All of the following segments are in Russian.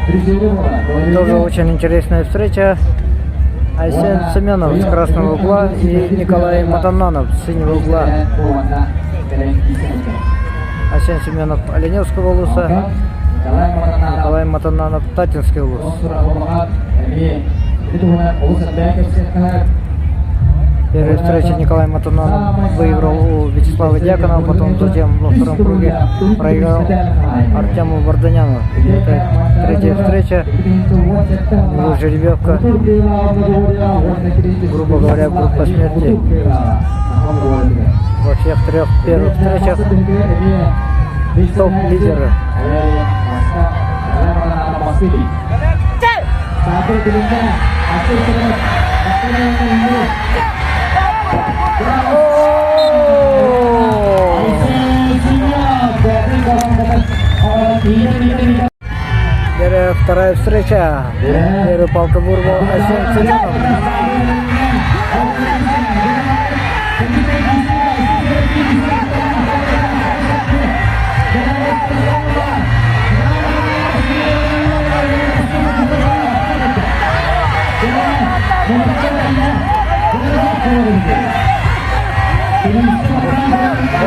Тоже очень интересная встреча. Айсен Семенов с красного угла и Николай Матананов с синего угла. Айсен Семенов Оленевского улуса, Николай Матананов Татинский улус. Первая встреча Николай Матананов выиграл у Вячеслава Дьяконова, потом затем во втором круге проиграл Артему Варданяну. Это третья встреча, его жеребьевка, грубо говоря, группа смерти. Во всех трех первых встречах топ-лидеры. Вторая встреча. Первый палка вырвал Айсен Семенов.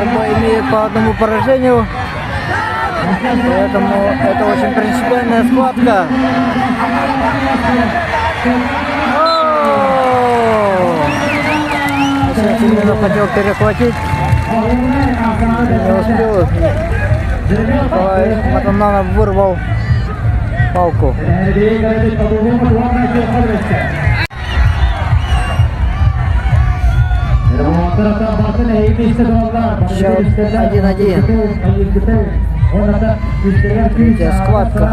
Оба имеют по одному поражению, поэтому это очень принципиальная схватка. Семенов хотел перехватить, не успел. Николай Матананов вырвал палку. Счет 1-1. Третья схватка.